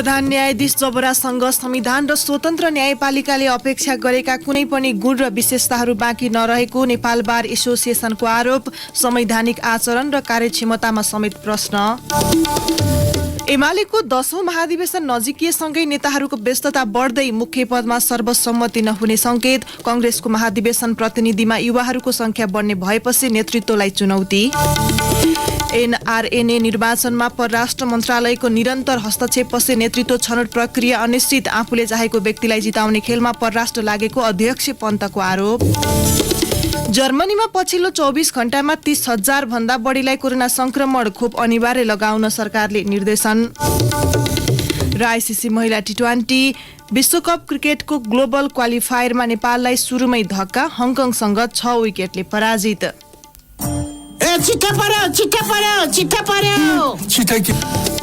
प्रधान न्यायाधीश जबरासँग संविधान र स्वतन्त्र न्यायपालिकाले अपेक्षा गरेका कुनै पनि गुण र विशेषताहरू बाँकी नरहेको नेपाल बार एसोसिएसनको आरोप। संवैधानिक आचरण र कार्यक्षमतामा समेत प्रश्न। एमालेको 10औं महाधिवेशन नजिकिएसँगै नेताहरूको व्यस्तता बढ्दै मुख्य पदमा सर्वसम्मति नहुने संकेत। कंग्रेसको महाधिवेशन प्रतिनिधिमा युवाहरूको संख्या बढ्ने भएपछि नेतृत्वलाई चुनौती। एनआरएनए निर्वाचनमा परराष्ट्र मन्त्रालयको निरन्तर हस्तक्षेपपछि नेतृत्व छनौट प्रक्रिया अनिश्चित। आफूले चाहेको व्यक्तिलाई जिताउने खेलमा परराष्ट्र लागेको अध्यक्ष पन्तको आरोप। जर्मनीमा पछिल्लो 24 घण्टामा 30,000 भन्दा बढीलाई कोरोना संक्रमण। खोप अनिवार्य लगाउन सरकारले निर्देशन। र आइसिसी महिला टी20 विश्वकप क्रिकेटको ग्लोबल क्वालिफायरमा नेपाललाई सुरुमै धक्का। हङकङसँग 6 विकेटले पराजित।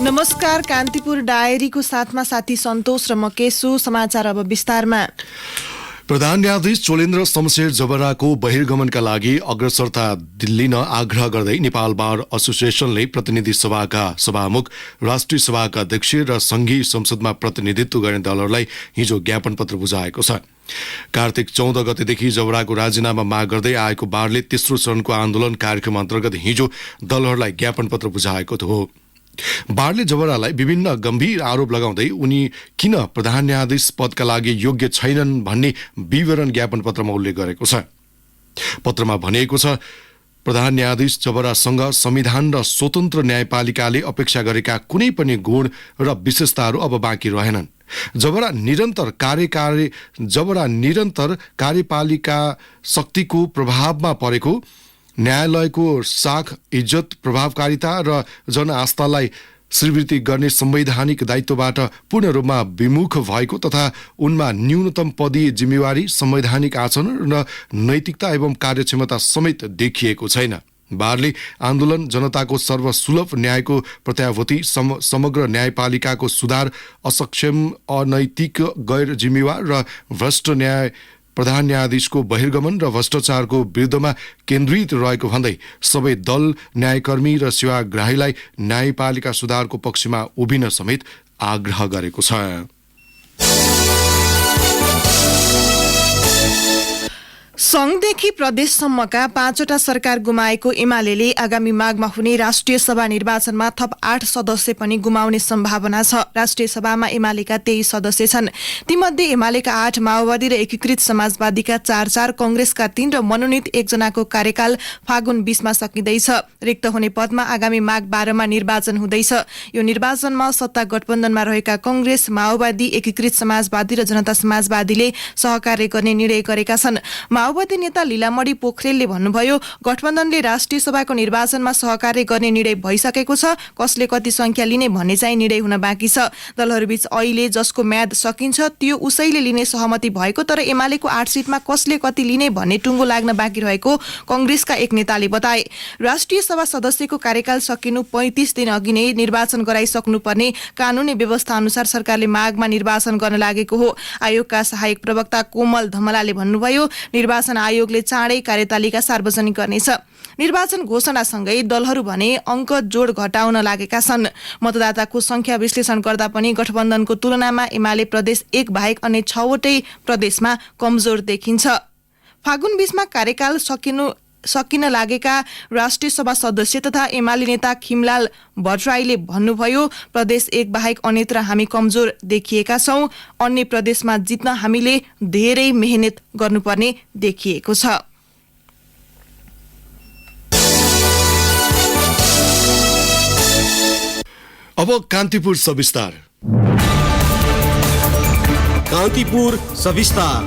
नमस्कार, कान्तिपुर डायरीको साथमा साथी सन्तोष र म केशु। समाचार अब विस्तारमा। प्रधान न्यायाधीश चोलेन्द्र शमशेर जबराको बहिर्गमनका लागि अग्रसरता लिन आग्रह गर्दै नेपाल बार एसोसिएसनले प्रतिनिधि सभाका सभामुख, राष्ट्रिय सभाका अध्यक्ष र संघीय संसदमा प्रतिनिधित्व गर्ने दलहरूलाई हिजो ज्ञापन पत्र बुझाएको छ। कार्तिक 14 गतेदेखि जबराको राजीनामा माग गर्दै आएको बारले तेस्रो चरणको आन्दोलन कार्यक्रम अन्तर्गत हिजो दलहरूलाई ज्ञापन पत्र बुझाएको हो। बारले जबरालाई विभिन्न गम्भीर आरोप लगाउँदै उनी किन प्रधान न्यायाधीश पदका लागि योग्य छैनन् भन्ने विवरण ज्ञापन पत्रमा उल्लेख गरेको छ। पत्रमा भनिएको छ, प्रधान न्यायाधीश जबरासँग संविधान र स्वतन्त्र न्यायपालिकाले अपेक्षा गरेका कुनै पनि गुण र विशेषताहरू अब बाँकी रहेनन्। जबरा निरन्तर कार्यपालिका शक्तिको प्रभावमा परेको, न्यायालयको साख, इज्जत, प्रभावकारिता र जनआस्थालाई श्रीवृद्धि गर्ने संवैधानिक दायित्वबाट पूर्ण रूपमा विमुख भएको तथा उनमा न्यूनतम पदीय जिम्मेवारी, संवैधानिक आचरण र नैतिकता एवं कार्यक्षमता समेत देखिएको छैन। बारले आन्दोलन, जनताको सर्वसुलभ न्यायको प्रत्याभूति, समग्र न्यायपालिकाको सुधार, असक्षम, अनैतिक, गैर जिम्मेवार र भ्रष्ट प्रधान न्यायाधीशको बहिर्गमन र भ्रष्टाचारको विरुद्धमा केन्द्रित रहेको भन्दै सबै दल, न्यायकर्मी र सेवाग्राहीलाई न्यायपालिका सुधारको पक्षमा उभिन समेत आग्रह गरेको छ। संघदेखि प्रदेशसम्मका 5वटा सरकार गुमाएको एमाले आगामी माघमा हुने राष्ट्रिय सभा निर्वाचनमा थप 8 सदस्य पनि गुमाउने सम्भावना छ। राष्ट्रिय सभामा एमालेका 23 सदस्य छन्। तीमध्ये एमालेका 8, माओवादी र एकीकृत समाजवादीका 4, कंग्रेसका 3 र मनोनित 1 जनाको कार्यकाल फागुन 20 मा सकिँदैछ। रिक्त हुने पदमा आगामी माघ 12 मा निर्वाचन हुँदैछ। यो निर्वाचनमा सत्ता गठबन्धनमा रहेका कंग्रेस, माओवादी, एकीकृत समाजवादी र जनता समाजवादीले सहकार्य गर्ने निर्णय गरेका छन्। माओवादी नेता लीलामणि पोखरेलले भन्नुभयो, गठबन्धनले राष्ट्रिय सभाको निर्वाचनमा सहकार्य गर्ने निर्णय भइसकेको छ। कसले कति संख्या लिने भन्ने चाहिँ निर्णय हुन बाँकी छ। दलहरूबीच अहिले जसको म्याद सकिन्छ त्यो उसैले लिने सहमति भएको, तर एमालेको 8 सिटमा कसले कति लिने भन्ने टुङ्गो लाग्न बाँकी रहेको कंग्रेसका एक नेताले बताए। राष्ट्रिय सभा सदस्यको कार्यकाल सकिनु 35 दिन अघि नै निर्वाचन गराइसक्नुपर्ने कानूनी व्यवस्था अनुसार सरकारले माघमा निर्वाचन गर्न लागेको हो। आयोगका सहायक प्रवक्ता कोमल धमलाले भन्नुभयो, निर्वाचन आयोगले चाँडै कार्यतालिका सार्वजनिक गर्नेछ। निर्वाचन घोषणासँगै दलहरू भने अङ्क जोड घटाउन लागेका छन्। मतदाताको संख्या विश्लेषण गर्दा पनि गठबन्धनको तुलनामा एमाले प्रदेश 1 बाहेक अन्य 6 वटै प्रदेशमा कमजोर देखिन्छ। फागुन 20 मा कार्यकाल सकिन लागेका राष्ट्रिय सभा सदस्य तथा एमाले नेता खिमलाल भट्टराईले भन्नुभयो, प्रदेश 1 बाहेक अन्यत्र हामी कमजोर देखिएका छौं। अन्य प्रदेशमा जित्न हामीले धेरै मेहनत गर्नुपर्ने देखिएको छ। अब कान्तिपुर सविस्तार। कान्तिपुर सविस्तार।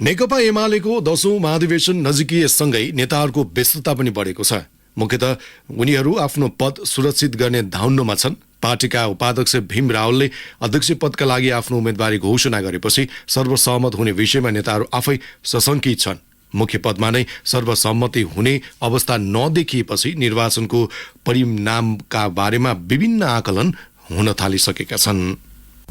नेकपा एमालेको 10औं महाधिवेशन नजिकिएसँगै नेताहरूको व्यस्तता पनि बढेको छ। मुख्यतः उनीहरू आफ्नो पद सुरक्षित गर्ने धाउन्नमा छन्। पार्टीका उपाध्यक्ष भीम रावलले अध्यक्ष पदका लागि आफ्नो उम्मेदवारी घोषणा गरेपछि सर्वसहमत हुने विषयमा नेताहरू आफै सशंकित छन्। मुख्य पदमा नै सर्वसम्मति हुने अवस्था नदेखिएपछि निर्वाचनको परिणामका बारेमा विभिन्न आकलन हुन थालिसकेका छन्।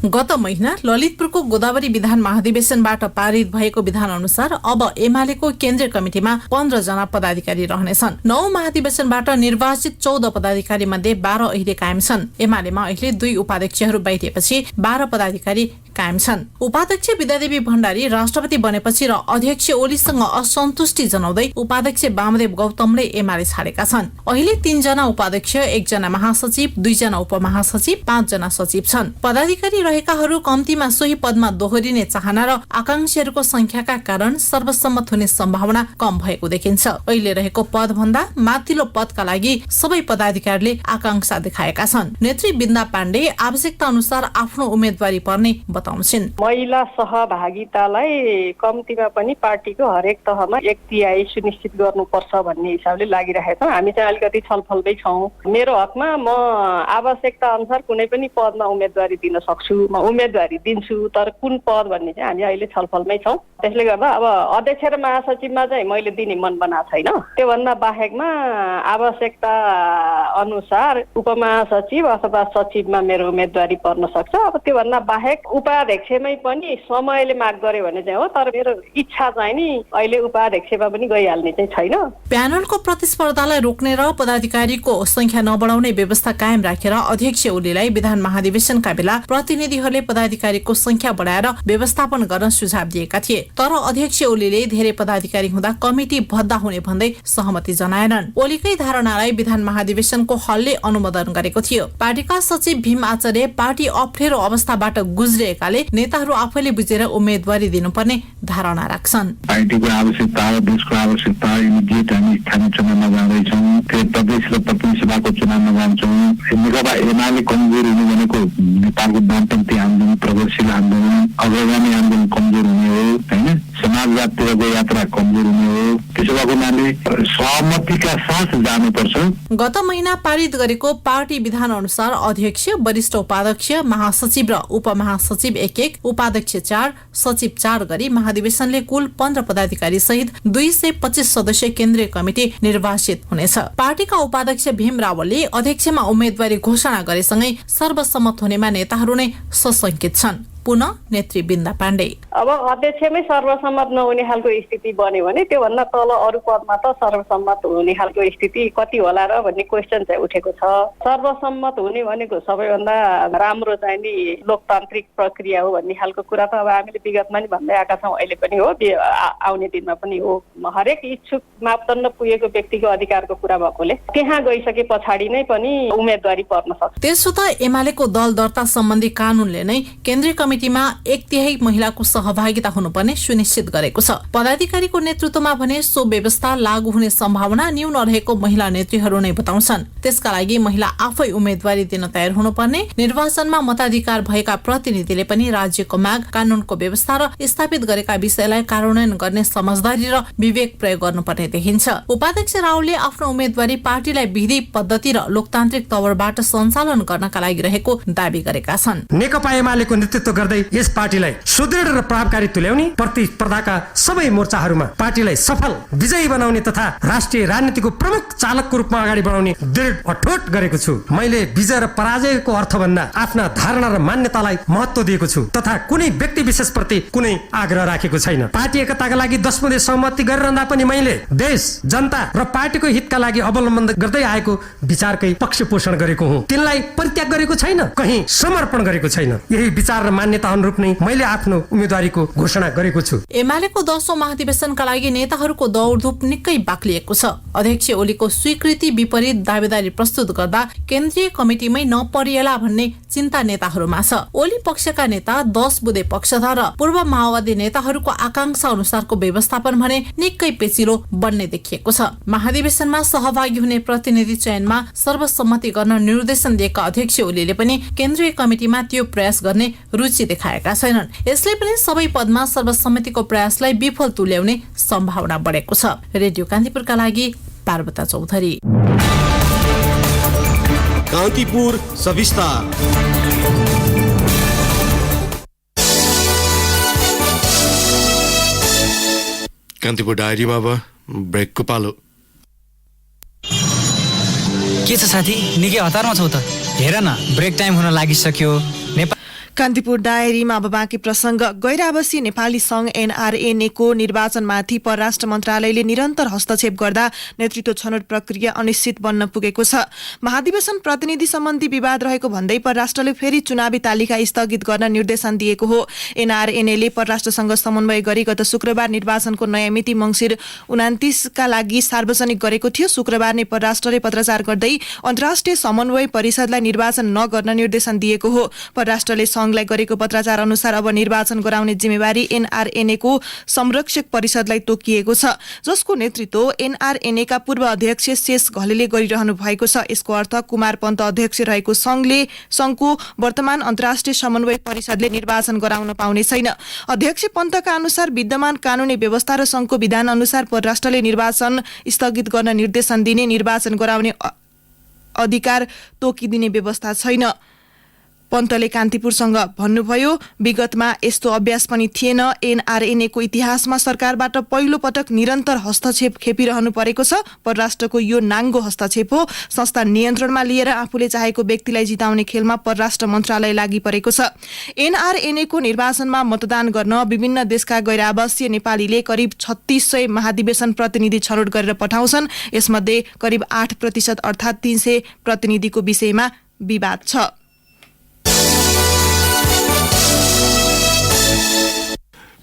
गत महिना ललितपुरको गोदावरी विधान महाधिवेशनबाट पारित भएको विधान अनुसार अब एमालेको केन्द्रीय कमिटिमा 15 जना पदाधिकारी रहनेछन्। 9 महाधिवेशनबाट निर्वाचित 14 पदाधिकारी मध्ये 12 अहिले कायम छन्। एमालेमा अहिले 2 उपाध्यक्षहरू बाहिरिएपछि 12 पदाधिकारी कायम छन्। उपाध्यक्ष विद्यादेवी भण्डारी राष्ट्रपति बनेपछि र अध्यक्ष ओलीसँग असन्तुष्टि जनाउँदै उपाध्यक्ष वामदेव गौतमले एमाले छाडेका छन्। अहिले 3 जना उपाध्यक्ष, 1 जना महासचिव, 2 जना उपमहासचिव, 5 जना सचिव छन्। पदाधिकारी रहेकाहरू कम्तीमा सोही पदमा दोहोरिने चाहना र आकांक्षीहरूको संख्याका कारण सर्वसम्मत हुने सम्भावना कम भएको देखिन्छ। अहिले रहेको पद भन्दा माथिल्लो पदका लागि सबै पदाधिकारीले आकांक्षा देखाएका छन्। नेत्री बिन्दा पाण्डे आवश्यकता अनुसार आफ्नो उम्मेदवारी पर्ने बताउँछिन्। महिला सहभागितालाई कम्तीमा पनि पार्टीको हरेक तहमा 1/3 सुनिश्चित गर्नुपर्छ भन्ने हिसाबले लागिरहेका छौँ। हामी चाहिँ अलिकति छलफलमै छौँ। मेरो हकमा म आवश्यकता अनुसार कुनै पनि पदमा उम्मेदवारी दिन सक्छु, म उम्मेदवारी दिन्छु, तर कुन पद भन्ने चाहिँ हामी अहिले छलफलमै छौँ। त्यसले गर्दा अब अध्यक्ष र महासचिवमा चाहिँ मैले दिने मन बनाएको छैन। त्योभन्दा बाहेकमा आवश्यकता अनुसार उपमहासचिव अथवा सचिवमा मेरो उम्मेदवारी पर्न सक्छ। अब त्योभन्दा बाहेक उपाध्यक्षमै पनि समयले माग गर्यो भने चाहिँ हो, तर मेरो इच्छा चाहिँ नि अहिले उपाध्यक्षमा पनि गइहाल्ने चाहिँ छैन। प्यानलको प्रतिस्पर्धालाई रोक्ने र पदाधिकारीको संख्या नबढाउने व्यवस्था कायम राखेर अध्यक्ष ओलीलाई विधान महाधिवेशनका बेला प्रतिनिधिहरूले पदाधिकारीको संख्या बढाएर व्यवस्थापन गर्न सुझाव दिएका थिए। तर अध्यक्ष ओलीले धेरै पदाधिकारी हुँदा कमिटी भद्दा हुने भन्दै सहमति जनाएनन्। ओलीकै धारणालाई विधान महाधिवेशनको हलले अनुमोदन गरेको थियो। पार्टीका सचिव भीम आचार्य पार्टी अप्ठ्यारो अवस्थाबाट गुज्रिएकाले नेताहरू आफैले बुझेर उम्मेदवारी दिनुपर्ने धारणा राख्छन्। पार्टीको आवश्यकता, देशको आवश्यकता, इमिडिएट हामी स्थानीय चुनावमा जाँदैछौँ, फेरि प्रदेश र प्रतिनिधि सभाको चुनावमा जान्छौँ। नेकपा एमाले कमजोर हुने भनेको नेपालको वामपन्थी आन्दोलन, प्रगतिशील आन्दोलन, अग्रगामी आन्दोलन कमजोर हुने हो होइन, समाजवादतिरको यात्रा कमजोर हुने हो। त्यसो भएको हुनाले सहमतिका साथ जानुपर्छ। गत महिना पारित गरेको पार्टी विधान अनुसार अध्यक्ष, वरिष्ठ उपाध्यक्ष, महासचिव र उपमहासचिव 1-1, उपाध्यक्ष 4, सचिव 4 गरी महाधिवेशनले कुल 15 पदाधिकारी सहित 225 सदस्यीय केन्द्रीय कमिटी निर्वाचित हुनेछ। पार्टीका उपाध्यक्ष भीम रावलले अध्यक्षमा उम्मेदवारी घोषणा गरेसँगै सर्वसम्मत हुनेमा नेताहरू नै सशंकित छन्। पुनः नेत्री बिन्दा पाण्डे, अब अध्यक्षमै सर्वसम्मत नहुने खालको स्थिति बन्यो भने त्योभन्दा तल अरू पदमा त सर्वसम्मत हुने खालको स्थिति कति होला र भन्ने क्वेसन चाहिँ उठेको छ। सर्वसम्मत हुने भनेको सबैभन्दा राम्रो चाहिँ नि लोकतान्त्रिक प्रक्रिया हो भन्ने खालको कुरा त अब हामीले विगतमा नि भन्दै आएका छौँ, अहिले पनि हो, आउने दिनमा पनि हो। हरेक इच्छुक मापदण्ड पुगेको व्यक्तिको अधिकारको कुरा भएकोले त्यहाँ गइसके पछाडि नै पनि उम्मेदवारी पर्न सक्छ। त्यसो त एमालेको दल दर्ता सम्बन्धी कानूनले नै केन्द्रीय कमिटीमा 1/3 महिलाको सहभागिता हुनुपर्ने सुनिश्चित गरेको छ। पदाधिकारीको नेतृत्वमा भने सो व्यवस्था लागू हुने सम्भावना न्यून रहेको महिला नेत्रीहरू नै बताउँछन्। त्यसका लागि महिला आफै उम्मेदवारी दिन तयार हुनुपर्ने, निर्वाचनमा मताधिकार भएका प्रतिनिधिले पनि राज्यको माग, कानूनको व्यवस्था र स्थापित गरेका विषयलाई कार्यान्वयन गर्ने समझदारी र विवेक प्रयोग गर्नुपर्ने देखिन्छ। उपाध्यक्ष रावलले आफ्नो उम्मेदवारी पार्टीलाई विधि पद्धति र लोकतान्त्रिक तवरबाट सञ्चालन गर्नका लागि रहेको दावी गरेका छन्। नेकपा एमालेको नेतृत्व गर्दै यस पार्टीलाई सुदृढ र प्रभावकारी तुल्याउने, प्रतिस्पर्धाका सबै मोर्चाहरूमा पार्टीलाई सफल विजयी बनाउने तथा राष्ट्रिय राजनीतिको प्रमुख चालकको रूपमा अगाडि बढाउने दृढ अठोट गरेको छु। मैले विजय र पराजयको अर्थभन्दा आफ्ना धारणा र मान्यतालाई महत्त्व दिएको छु तथा कुनै व्यक्ति विशेषप्रति कुनै आग्रह राखेको छैन। पार्टी एकताका लागि 10 बुँदे सहमति गरिरहँदा पनि मैले देश, जनता र पार्टीको हितका लागि अवलम्बन गर्दै आएको विचारकै पक्ष पोषण गरेको हुँ। तिनलाई परित्याग गरेको छैन, कहीँ समर्पण गरेको छैन। यही विचार र मान्यता अनुरूप नै मैले आफ्नो उम्मेदवारीको घोषणा गरेको छु। एमालेको 10औं महाधिवेशनका लागि नेताहरूको दौडधुप निकै बाक्लिएको छ। अध्यक्ष ओलीको स्वीकृति विपरीत दावेदारी प्रस्तुत गर्दा केन्द्रीय कमिटीमै नपरिएला भन्ने चिन्ता नेताहरूमा छ। ओली पक्षका नेता 10 बुँदे पक्षधर र पूर्व माओवादी नेताहरूको आकांक्षा अनुसारको व्यवस्थापन भने निकै पेचिलो बन्ने देखिएको छ। महाधिवेशनमा सहभागी हुने प्रतिनिधि चयनमा सर्वसम्मति गर्न निर्देशन दिएका अध्यक्ष ओलीले पनि केन्द्रीय कमिटीमा त्यो प्रयास गर्ने रुचि देखाएका छैनन्। यसले पनि सबै पदमा सर्वसम्मतिको प्रयासलाई विफल तुल्याउने सम्भावना बढेको छ। रेडियो कान्तिपुरका लागि पार्वता चौधरी। कान्तिपुर सविस्तार। कान्तिपुर डायरीमा अब ब्रेकको पालो। के छ साथी, निकै हतारमा छौ त? हेर न, ब्रेक टाइम हुन लागिसक्यो। कान्तिपुर डायरीमा अब बाँकी प्रसंग। गैर आवासीय नेपाली संघ एनआरएनएको निर्वाचनमाथि परराष्ट्र मन्त्रालयले निरन्तर हस्तक्षेप गर्दा नेतृत्व छनौट प्रक्रिया अनिश्चित बन्न पुगेको छ। महाधिवेशन प्रतिनिधि सम्बन्धी विवाद रहेको भन्दै परराष्ट्रले फेरि चुनावी तालिका स्थगित गर्न निर्देशन दिएको हो। एनआरएनएले परराष्ट्रसँग समन्वय गरी गत शुक्रबार निर्वाचनको नयाँ मिति मंसिर 29 का लागि सार्वजनिक गरेको थियो। शुक्रबार नै परराष्ट्रले पत्राचार गर्दै अन्तर्राष्ट्रिय समन्वय परिषदलाई निर्वाचन नगर्न निर्देशन दिएको हो। परराष्ट्रले संघलाई गरेको पत्राचार अनुसार अब निर्वाचन गराउने जिम्मेवारी एनआरएनएको संरक्षक परिषदलाई तोकिएको छ, जसको नेतृत्व एनआरएनएका पूर्व अध्यक्ष शेष घलेले गरिरहनु भएको छ। यसको अर्थ कुमार पन्त अध्यक्ष रहेको संघको वर्तमान अन्तर्राष्ट्रिय समन्वय परिषदले निर्वाचन गराउन पाउने छैन। अध्यक्ष पन्तका अनुसार विद्यमान कानूनी व्यवस्था र संघको विधान अनुसार परराष्ट्रले निर्वाचन स्थगित गर्न निर्देशन दिने, निर्वाचन गराउने अधिकार तोकिदिने व्यवस्था छैन। पन्तले कान्तिपुरसँग भन्नुभयो, विगतमा यस्तो अभ्यास पनि थिएन। एनआरएनएको इतिहासमा सरकारबाट पहिलो पटक निरन्तर हस्तक्षेप खेपिरहनु परेको छ। परराष्ट्रको यो नाङ्गो हस्तक्षेप हो। संस्था नियन्त्रणमा लिएर आफूले चाहेको व्यक्तिलाई जिताउने खेलमा परराष्ट्र मन्त्रालय लागि परेको छ। एनआरएनएको निर्वाचनमा मतदान गर्न विभिन्न देशका गैर आवासीय नेपालीले करिब 3600 महाधिवेशन प्रतिनिधि छनौट गरेर पठाउँछन्। यसमध्ये करिब 8% अर्थात् 300 प्रतिनिधिको विषयमा विवाद छ।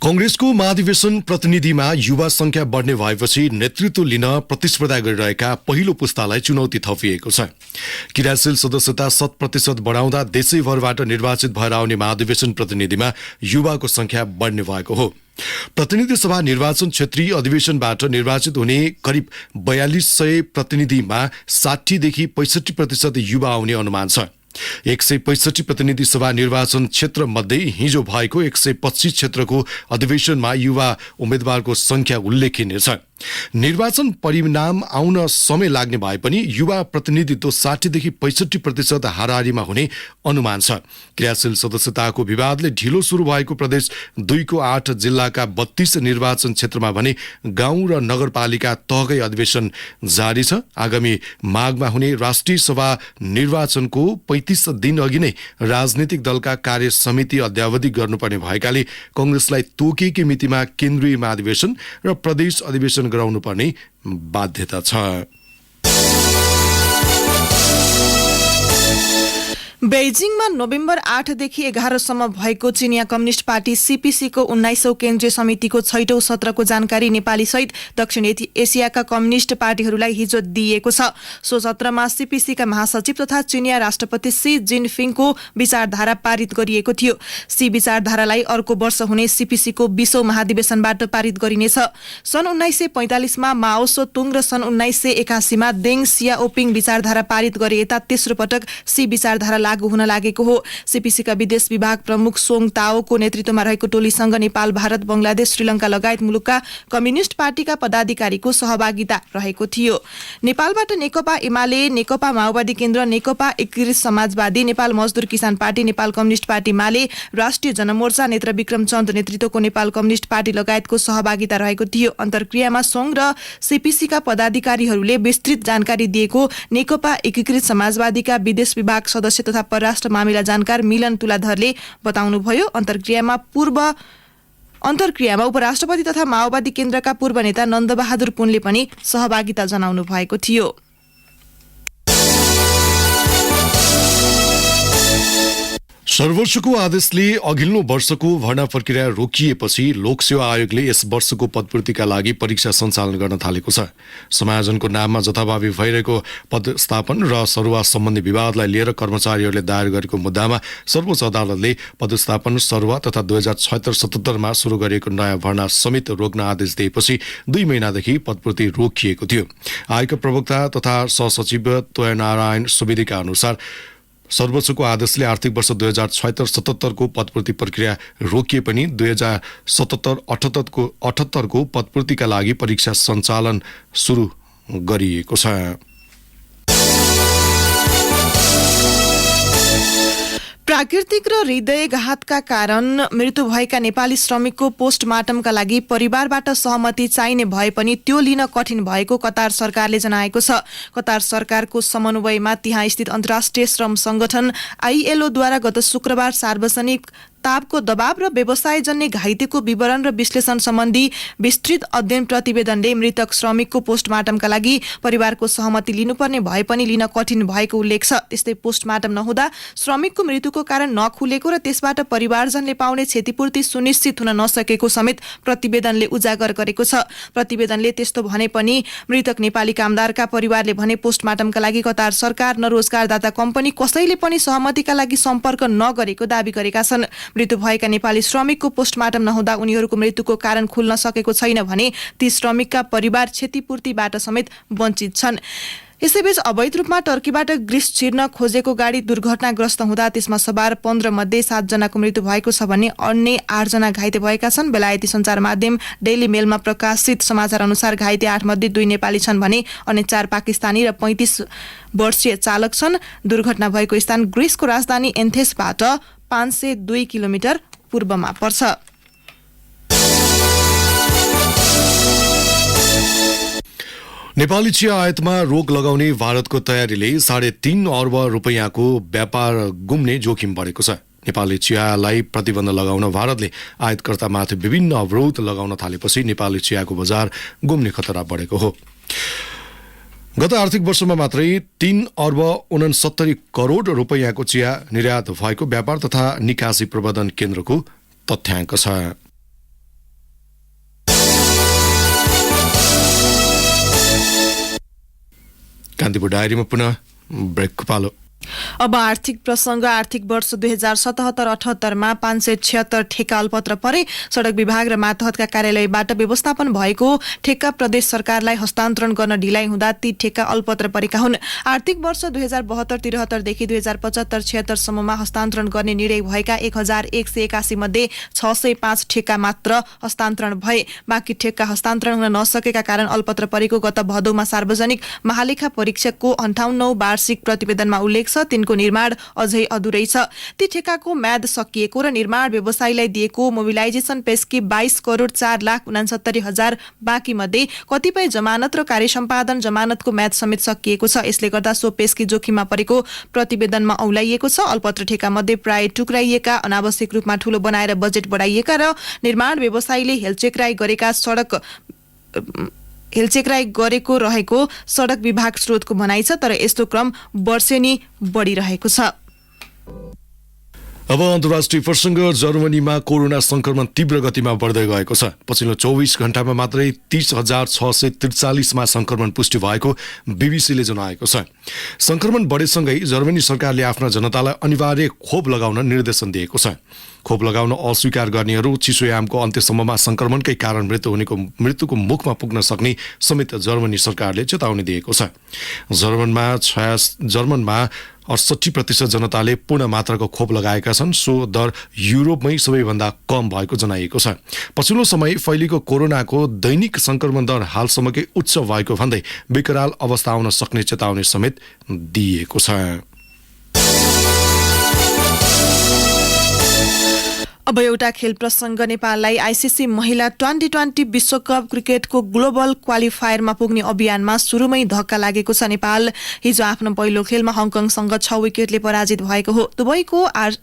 कंग्रेसको महाधिवेशन प्रतिनिधिमा युवा संख्या बढ्ने भएपछि नेतृत्व लिन प्रतिस्पर्धा गरिरहेका पहिलो पुस्तालाई चुनौती थपिएको छ। क्रियाशील सदस्यता 100% बढाउँदा देशैभरबाट निर्वाचित भएर आउने महाधिवेशन प्रतिनिधिमा युवाको संख्या बढ्ने भएको हो। प्रतिनिधि सभा निर्वाचन क्षेत्रीय अधिवेशनबाट निर्वाचित हुने करिब 4200 प्रतिनिधिमा 60 देखि 65% युवा आउने अनुमान छ। 165 प्रतिनिधि सभा निर्वाचन क्षेत्र मध्ये हिजो भएको 125 क्षेत्रको अधिवेशनमा युवा उम्मेद्वारको संख्या उल्लेखनीय छ। निर्वाचन परिणाम आउन समय लाग्ने भए पनि युवा प्रतिनिधित्व 60 देखि 65% हाराहारीमा हुने अनुमान छ। क्रियाशील सदस्यताको विवादले ढिलो सुरु भएको प्रदेश 2 को 8 जिल्लाका 32 निर्वाचन क्षेत्रमा भने गाउँ र नगरपालिका तहकै अधिवेशन जारी छ। आगामी माघमा हुने राष्ट्रिय सभा निर्वाचनको 35 दिन अघि नै राजनीतिक दलका कार्य समिति अद्यावधि गर्नुपर्ने भएकाले कंग्रेसलाई तोकिएकै मितिमा केन्द्रीय महाधिवेशन र प्रदेश अधिवेशन गराउनु पर्ने बाध्यता छ। बेजिङमा नोभेम्बर 8 देखि 11 सम्म भएको चिनिया कम्युनिस्ट पार्टी सीपीसी को 19औं केन्द्रीय समितिको 6औं सत्रको जानकारी नेपाली सहित दक्षिण एसियाका कम्युनिस्ट पार्टीहरूलाई हिजो दिइएको छ। सो सत्रमा सीपीसी का महासचिव तथा चिनिया राष्ट्रपति सी जिनपिङको विचारधारा पारित गरिएको थियो। सी विचारधारालाई अर्को वर्ष हुने सीपीसी को 20औं महाधिवेशनबाट पारित गरिनेछ। सन् 1945 मा माओ सो तुङ र सन् 1981 मा देङ सियाओपिङ विचारधारा पारित गरे यता तेस्रो पटक सी विचारधारा लागू हुन लागेको हो। सीपीसी का विदेश विभाग प्रमुख सोङ ताओको नेतृत्वमा रहेको टोलीसँग नेपाल, भारत, बंगलादेश, श्रीलंका लगायत मुलुकका कम्युनिस्ट पार्टीका पदाधिकारीको सहभागिता रहेको थियो। नेपालबाट नेकपा एमाले, नेकपा माओवादी केन्द्र, नेकपा एकीकृत समाजवादी, नेपाल मजदुर किसान पार्टी, नेपाल कम्युनिस्ट पार्टी माले, राष्ट्रिय जनमोर्चा, नेत्र विक्रम चन्द नेतृत्वको नेपाल कम्युनिस्ट पार्टी लगायतको सहभागिता रहेको थियो। अन्तर्क्रियामा सोङ र सीपीसी का पदाधिकारीहरूले विस्तृत जानकारी दिएको नेकपा एकीकृत समाजवादीका विदेश विभाग सदस्य तथा परराष्ट्र मामिला जानकार मिलन तुलाधरले बताउनुभयो। अन्तर्क्रियामा उपराष्ट्रपति तथा माओवादी केन्द्रका पूर्व नेता नन्दबहादुर पुनले पनि सहभागिता जनाउनु भएको थियो। सर्वोच्चको आदेशले अघिल्लो वर्षको भर्ना प्रक्रिया रोकिएपछि लोकसेवा आयोगले यस वर्षको पदपूर्तिका लागि परीक्षा सञ्चालन गर्न थालेको छ। समायोजनको नाममा जथाभावी भइरहेको पदस्थापन र सरुवा सम्बन्धी विवादलाई लिएर कर्मचारीहरूले दायर गरेको मुद्दामा सर्वोच्च अदालतले पदस्थापन, सरुवा तथा 2076-77 मा सुरु गरिएको नयाँ भर्ना समेत रोक्न आदेश दिएपछि 2 महिनादेखि पदपूर्ति रोकिएको थियो। आयोगका प्रवक्ता तथा सहसचिव तोयनारायण सुवेदीका अनुसार सर्वोच्चको आदेशले आर्थिक वर्ष 2076-77 को पदपूर्ति प्रक्रिया रोकिए पनि 2077-78 को पदपूर्तिका लागि परीक्षा सञ्चालन सुरु गरिएको छ। प्राकृतिक र हृदयघातका कारण मृत्यु भएका नेपाली श्रमिकको पोस्टमार्टमका लागि परिवारबाट सहमति चाहिने भए पनि त्यो लिन कठिन भएको कतार सरकारले जनाएको छ। कतार सरकारको समन्वयमा त्यहाँ स्थित अन्तर्राष्ट्रिय श्रम संगठन ILO द्वारा गत शुक्रबार सार्वजनिक तापको दबाव र व्यवसायजन्य घाइतेको विवरण र विश्लेषण सम्बन्धी विस्तृत अध्ययन प्रतिवेदनले मृतक श्रमिकको पोस्टमार्टमका लागि परिवारको सहमति लिनुपर्ने भए पनि लिन कठिन भएको उल्लेख छ। त्यस्तै पोस्टमार्टम नहुँदा श्रमिकको मृत्युको कारण नखुलेको र त्यसबाट परिवारजनले पाउने क्षतिपूर्ति सुनिश्चित हुन नसकेको समेत प्रतिवेदनले उजागर गरेको छ। प्रतिवेदनले त्यस्तो भने पनि मृतक नेपाली कामदारका परिवारले भने पोस्टमार्टमका लागि कतार सरकार न रोजगारदाता कम्पनी कसैले पनि सहमतिका लागि सम्पर्क नगरेको दावी गरेका छन्। मृत्यु भएका नेपाली श्रमिकको पोस्टमार्टम नहुँदा उनीहरूको मृत्युको कारण खुल्न सकेको छैन भने ती श्रमिकका परिवार क्षतिपूर्तिबाट समेत वञ्चित छन्। यसैबीच अवैध रूपमा टर्कीबाट ग्रिस छिर्न खोजेको गाडी दुर्घटनाग्रस्त हुँदा त्यसमा सवार 15 मध्ये 7 जनाको मृत्यु भएको छ भने अन्य 8 जना घाइते भएका छन्। बेलायती सञ्चार माध्यम डेली मेलमा प्रकाशित समाचार अनुसार घाइते 8 मध्ये 2 नेपाली छन् भने अन्य 4 पाकिस्तानी र 35 वर्षीय चालक छन्। दुर्घटना भएको स्थान ग्रिसको राजधानी एन्थेसबाट 502 किलोमिटर पूर्वमा पर्छ। नेपाली चिया आयातमा रोक लगाउने भारतको तयारीले 3.5 अर्ब रुपैयाँको व्यापार गुम्ने जोखिम बढेको छ। नेपाली चियालाई प्रतिबन्ध लगाउन भारतले आयातकर्तामाथि विभिन्न अवरोध लगाउन थालेपछि नेपाली चियाको बजार गुम्ने खतरा बढेको हो। गत आर्थिक वर्षमा मात्रै 3 अर्ब 69 करोड रुपैयाँको चिया निर्यात भएको व्यापार तथा निकासी प्रबन्धन केन्द्रको तथ्याङ्क छ। कान्तिपुर डायरीमा पुनः ब्रेकको पालो। अब आर्थिक प्रसंग। आर्थिक वर्ष 2077-78 मा 576 ठेक्का अलपत्र परे। सड़क विभाग र मातहतका कार्यालयबाट व्यवस्थापन भएको ठेक्का प्रदेश सरकारलाई हस्तान्तरण गर्न ढिलाइ हुँदा ती ठेक्का अलपत्र परेका हुन्। आर्थिक वर्ष 2072-73 देखि 2075-76 सम्ममा हस्तान्तरण गर्ने निर्णय भएका 1181 मध्ये 605 ठेक्का मात्र हस्तान्तरण भए। बाँकी ठेक्का हस्तान्तरण हुन नसकेका कारण अलपत्र परेको गत भदौमा सार्वजनिक महालेखा परीक्षकको 58औं वार्षिक प्रतिवेदनमा उल्लेख छ। तिनको निर्माण अझै अधुरै छ। ती ठेक्काको म्याद सकिएको र निर्माण व्यवसायीलाई दिएको मोबिलाइजेसन पेस्की 22 करोड 4,69,000 हजार बाँकी मध्ये कतिपय जमानत र कार्य सम्पादन जमानतको म्याद समेत सकिएको छ। यसले गर्दा सो पेस्की जोखिममा परेको प्रतिवेदनमा औलाइएको छ। अलपत्र ठेक्का मध्ये प्राय टुक्राइएका, अनावश्यक रूपमा ठूलो बनाएर बजेट बढाइएका र निर्माण व्यवसायीले हेलचेक्राई गरेको रहेको सड़क विभाग स्रोतको भनाइ छ। तर यस्तो क्रम वर्षेनी बढिरहेको छ। अब अन्तर्राष्ट्रिय प्रसंग। जर्मनीमा कोरोना संक्रमण तीव्र गतिमा बढ्दै गएको छ। पछिल्लो 24 घण्टामा मात्रै 30,643 मा संक्रमण पुष्टि भएको बीबीसीले जनाएको छ। संक्रमण बढेसँगै जर्मनी सरकारले आफ्ना जनतालाई अनिवार्य खोप लगाउन निर्देशन दिएको छ। खोप लगाउन अस्वीकार गर्नेहरू चिसोयामको अन्त्यसम्ममा संक्रमणकै कारण मृत्युको मुखमा पुग्न सक्ने समेत जर्मनी सरकारले चेतावनी दिएको छ। जर्मनमा 68% जनताले पूर्ण मात्राको खोप लगाएका छन्। सो दर युरोपमै सबैभन्दा कम भएको जनाइएको छ। पछिल्लो समय फैलिएको कोरोनाको दैनिक संक्रमण दर हालसम्मकै उच्च भएको भन्दै विकराल अवस्था आउन सक्ने चेतावनी समेत दिएको छ। अब एउटा खेल प्रसंग। नेपाललाई आईसीसी महिला 2020 विश्वकप क्रिकेटको ग्लोबल क्वालिफायरमा पुग्ने अभियानमा सुरुमै धक्का लागेको छ। नेपाल हिजो आफ्नो पहिलो खेलमा हङकङसँग 6 विकेटले पराजित भएको हो। दुबईको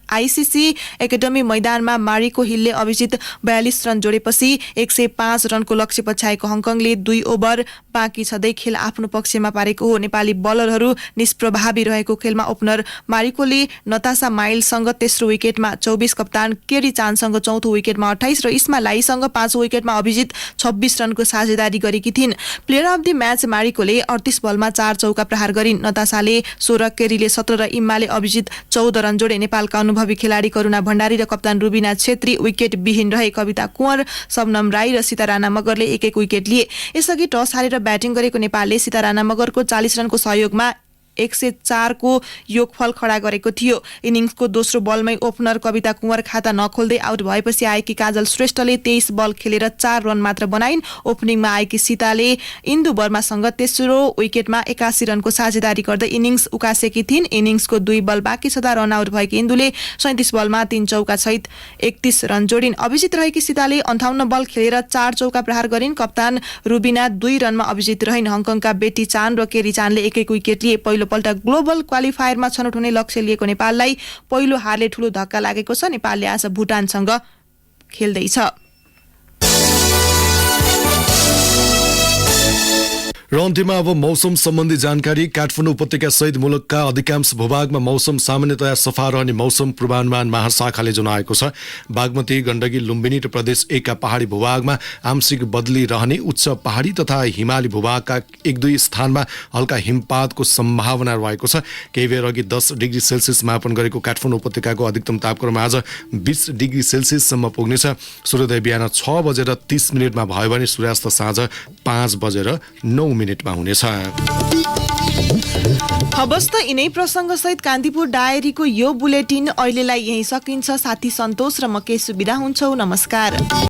आईसीसी एकाडेमी मैदानमा मारिको हिलले अभिजित 42 रन जोडेपछि 105 रनको लक्ष्य पछ्याएको हङकङले 2 ओभर बाँकी छँदै खेल आफ्नो पक्षमा पारेको हो। नेपाली बलरहरू निष्प्रभावी रहेको खेलमा ओपनर मारिकोले नतासा माइलसँग तेस्रो विकेटमा 24, कप्तान केरी चानसँग चौथो विकेटमा 28 र इस्मा लाईसँग 5औं विकेटमा अभिजित 26 रनको साझेदारी गरेकी थिइन्। प्लेयर अफ द म्याच मारिकोले 38 बलमा 4 चौका प्रहार गरिन्। नतासाले 16, केरीले 17 र इम्माले अभिजित 14 रन जोडे। नेपालका अनुभवी खेलाडी करुणा भण्डारी र कप्तान रुबिना छेत्री विकेट विहीन रहे। कविता कुँवर, सबनम राई र सीता राणा मगरले एक विकेट लिए। यसअघि टस हारेर ब्याटिङ गरेको नेपालले सीता राणा मगरको 40 रनको सहयोगमा 104 को योगफल खडा गरेको थियो। इनिङ्सको दोस्रो बलमै ओपनर कविता कुँवर खाता नखोल्दै आउट भएपछि आएकी काजल श्रेष्ठले 23 बल खेलेर 4 रन मात्र बनाइन्। ओपनिङमा आएकी सीताले इन्दु वर्मासँग तेस्रो विकेटमा 81 रनको साझेदारी गर्दै इनिङ्स उकासेकी थिइन्। इनिङ्सको 2 बल बाँकी छँदा रन आउट भएकी इन्दुले 37 बलमा 3 चौका सहित 31 रन जोडिन्। अभिजित रहेकी सीताले 58 बल खेलेर 4 चौका प्रहार गरिन्। कप्तान रुबिना 2 रनमा अभिजित रहिन्। हङकङका बेटी चान र केरी चानले एक विकेट लिए। पहिलोपल्ट ग्लोबल क्वालिफायरमा छनौट हुने लक्ष्य लिएको नेपाललाई पहिलो हारले ठूलो धक्का लागेको छ। नेपालले आज भुटानसँग खेल्दैछ। र अन्त्यमा अब मौसम सम्बन्धी जानकारी। काठमाडौँ उपत्यका सहित मुलुकका अधिकांश भूभागमा मौसम सामान्यतया सफा रहने मौसम पूर्वानुमान महाशाखाले जनाएको छ। बागमती, गण्डकी, लुम्बिनी र प्रदेश 1 का पहाडी भूभागमा आंशिक बदली रहने, उच्च पहाडी तथा हिमाली भूभागका 1-2 स्थानमा हल्का हिमपातको सम्भावना रहेको छ। केही बेर अघि 10 डिग्री सेल्सियस मापन गरेको काठमाडौँ उपत्यकाको अधिकतम तापक्रम आज 20 डिग्री सेल्सियससम्म पुग्नेछ। सूर्योदय बिहान 6:30 भयो भने सूर्यास्त साँझ 5:09 मिनेटमा हुनेछ। हवस् त यिनै प्रसङ्गसहित कान्तिपुर डायरीको यो बुलेटिन अहिलेलाई यही सकिन्छ। साथी सन्तोष र म केशु बिदा हुन्छौ। नमस्कार।